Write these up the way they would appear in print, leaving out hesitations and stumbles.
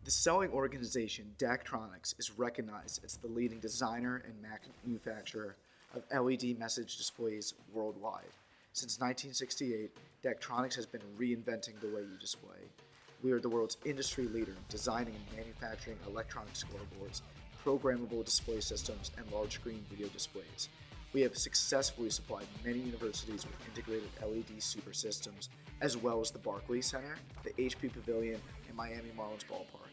The selling organization Daktronics is recognized as the leading designer and manufacturer of LED message displays worldwide. Since 1968, Daktronics has been reinventing the way you display. We are the world's industry leader in designing and manufacturing electronic scoreboards, programmable display systems, and large-screen video displays. We have successfully supplied many universities with integrated LED super systems, as well as the Barclays Center, the HP Pavilion, and Miami Marlins Ballpark.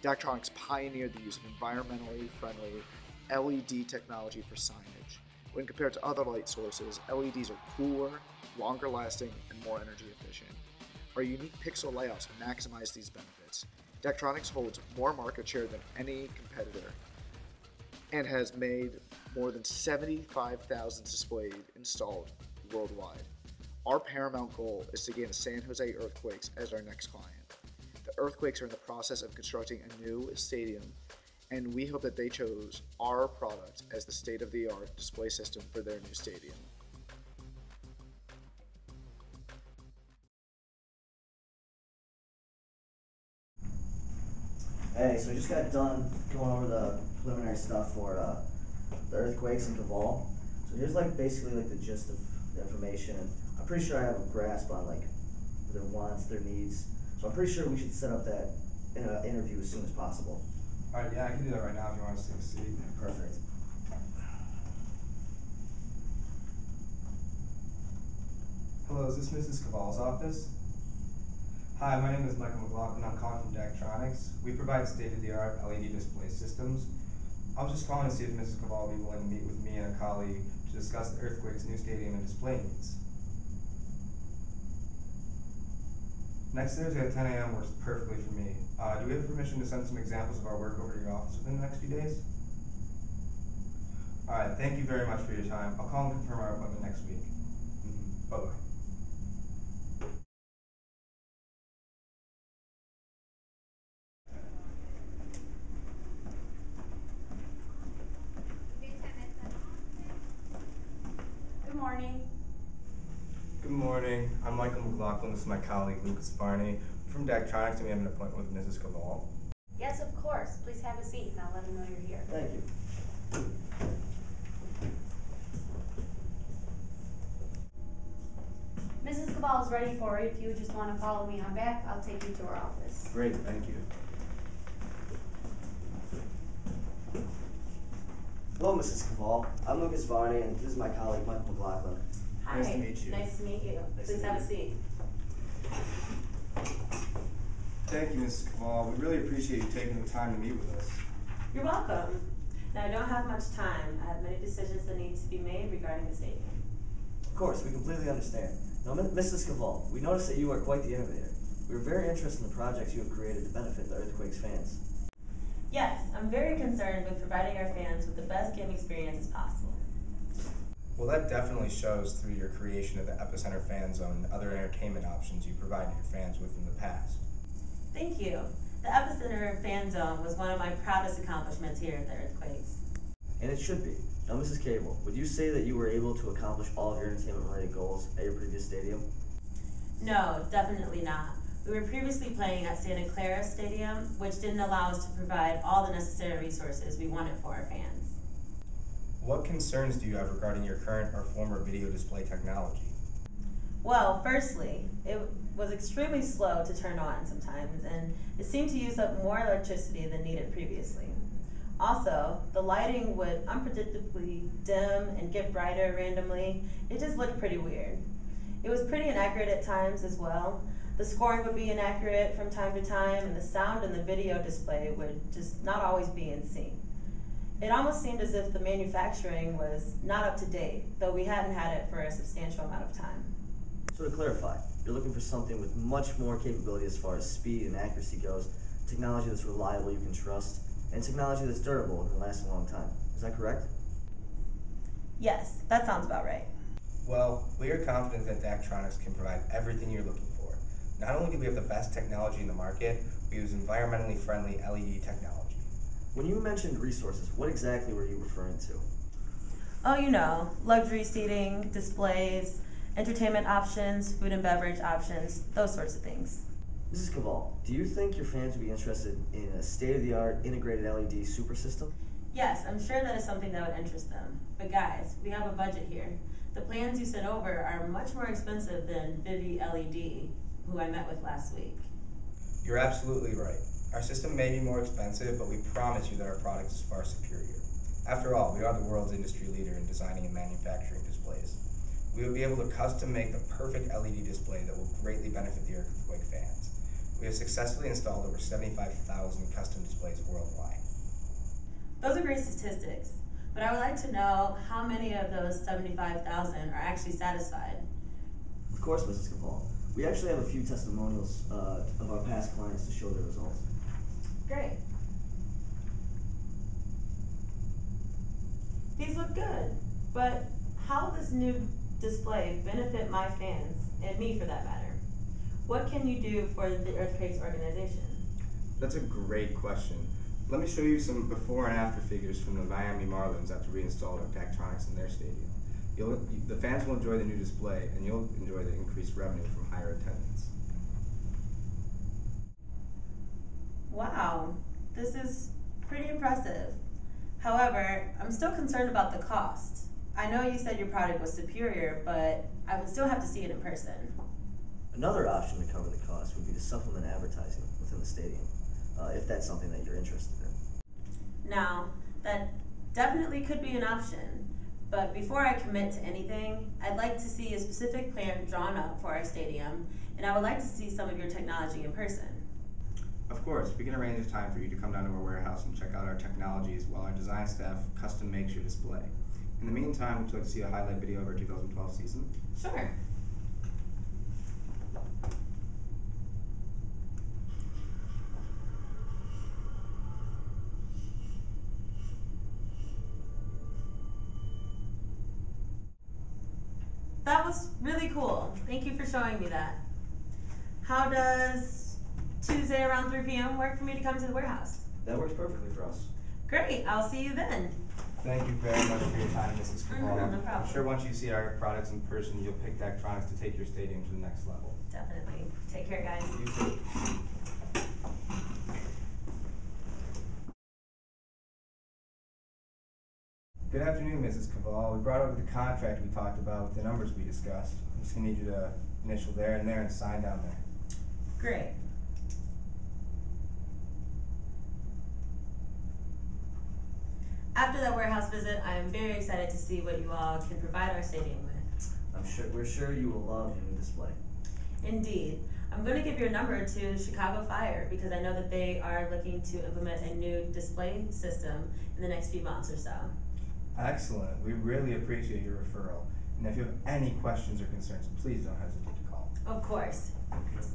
Daktronics pioneered the use of environmentally friendly LED technology for signage. When compared to other light sources, LEDs are cooler, longer lasting, and more energy efficient. Our unique pixel layouts maximize these benefits. Daktronics holds more market share than any competitor and has made more than 75,000 displays installed worldwide. Our paramount goal is to gain the San Jose Earthquakes as our next client. The Earthquakes are in the process of constructing a new stadium, and we hope that they chose our product as the state-of-the-art display system for their new stadium. Hey, so we just got done going over the preliminary stuff for the Earthquakes in Caval. So here's basically the gist of the information, and I'm pretty sure I have a grasp on their wants, their needs. So I'm pretty sure we should set up that interview as soon as possible. All right, yeah, I can do that right now if you want us to take a seat. Perfect. Hello, is this Mrs. Caval's office? Hi, my name is McLaughlin. I'm calling from Daktronics. We provide state-of-the-art LED display systems. I was just calling to see if Mrs. Caval would be willing to meet with me and a colleague to discuss the Earthquake's new stadium and display needs. Next Thursday at 10 a.m. works perfectly for me. Do we have permission to send some examples of our work over to your office within the next few days? All right, thank you very much for your time. I'll call and confirm our appointment next week. Bye-bye. Good morning. Good morning. I'm Michael McLaughlin. This is my colleague, Lukas, Varney. From Daktronics, and we have an appointment with Mrs. Caval. Yes, of course. Please have a seat, and I'll let him know you're here. Thank you. Mrs. Caval is ready for you. If you just want to follow me on back, I'll take you to her office. Great, thank you. Hello, Mrs. Caval. I'm Lukas Varney, and this is my colleague, Michael McLaughlin. Hi. Nice to meet you. Nice to meet you. Please have a seat. Thank you, Mrs. Caval. We really appreciate you taking the time to meet with us. You're welcome. Now, I don't have much time. I have many decisions that need to be made regarding the stadium. Of course, we completely understand. Now, Mrs. Caval, we noticed that you are quite the innovator. We were very interested in the projects you have created to benefit the Earthquakes fans. Yes, I'm very concerned with providing our fans with the best game experience as possible. Well, that definitely shows through your creation of the Epicenter Fan Zone and other entertainment options you provided your fans with in the past. Thank you. The Epicenter Fan Zone was one of my proudest accomplishments here at the Earthquakes. And it should be. Now, Mrs. Cable, would you say that you were able to accomplish all of your entertainment-related goals at your previous stadium? No, definitely not. We were previously playing at Santa Clara Stadium, which didn't allow us to provide all the necessary resources we wanted for our fans. What concerns do you have regarding your current or former video display technology? Well, firstly, it was extremely slow to turn on sometimes, and it seemed to use up more electricity than needed previously. Also, the lighting would unpredictably dim and get brighter randomly. It just looked pretty weird. It was pretty inaccurate at times as well. The scoring would be inaccurate from time to time, and the sound in the video display would just not always be in sync. It almost seemed as if the manufacturing was not up to date, though we hadn't had it for a substantial amount of time. So to clarify, you're looking for something with much more capability as far as speed and accuracy goes, technology that's reliable, you can trust, and technology that's durable and can last a long time. Is that correct? Yes, that sounds about right. Well, we are confident that Daktronics can provide everything you're looking for. Not only do we have the best technology in the market, we use environmentally friendly LED technology. When you mentioned resources, what exactly were you referring to? Oh, you know, luxury seating, displays, entertainment options, food and beverage options, those sorts of things. Mrs. Caval, do you think your fans would be interested in a state-of-the-art integrated LED super system? Yes, I'm sure that is something that would interest them. But guys, we have a budget here. The plans you sent over are much more expensive than Vivi LED, who I met with last week. You're absolutely right. Our system may be more expensive, but we promise you that our product is far superior. After all, we are the world's industry leader in designing and manufacturing displays. We will be able to custom make the perfect LED display that will greatly benefit the earthquake fans. We have successfully installed over 75,000 custom displays worldwide. Those are great statistics, but I would like to know how many of those 75,000 are actually satisfied. Of course, Mrs. Caval. We actually have a few testimonials of our past clients to show their results. Great. These look good, but how will this new display benefit my fans, and me for that matter? What can you do for the Earthquakes organization? That's a great question. Let me show you some before and after figures from the Miami Marlins after we installed our Daktronics in their stadium. The fans will enjoy the new display, and you'll enjoy the increased revenue from higher attendance. Wow, this is pretty impressive. However, I'm still concerned about the cost. I know you said your product was superior, but I would still have to see it in person. Another option to cover the cost would be to supplement advertising within the stadium, if that's something that you're interested in. Now, that definitely could be an option, but before I commit to anything, I'd like to see a specific plan drawn up for our stadium, and I would like to see some of your technology in person. Of course, we can arrange a time for you to come down to our warehouse and check out our technologies while our design staff custom makes your display. In the meantime, would you like to see a highlight video of our 2012 season? Sure. That was really cool. Thank you for showing me that. How does Tuesday around 3 p.m. work for me to come to the warehouse? That works perfectly for us. Great, I'll see you then. Thank you very much for your time, Mrs. Caval. No problem. I'm sure once you see our products in person, you'll pick Daktronics to take your stadium to the next level. Definitely. Take care, guys. You too. Good afternoon, Mrs. Caval. We brought over the contract we talked about with the numbers we discussed. I'm just going to need you to initial there and sign down there. Great. After that warehouse visit, I am very excited to see what you all can provide our stadium with. We're sure you will love your new display. Indeed. I'm going to give your number to Chicago Fire because I know that they are looking to implement a new display system in the next few months or so. Excellent. We really appreciate your referral. And if you have any questions or concerns, please don't hesitate to call. Of course. Okay.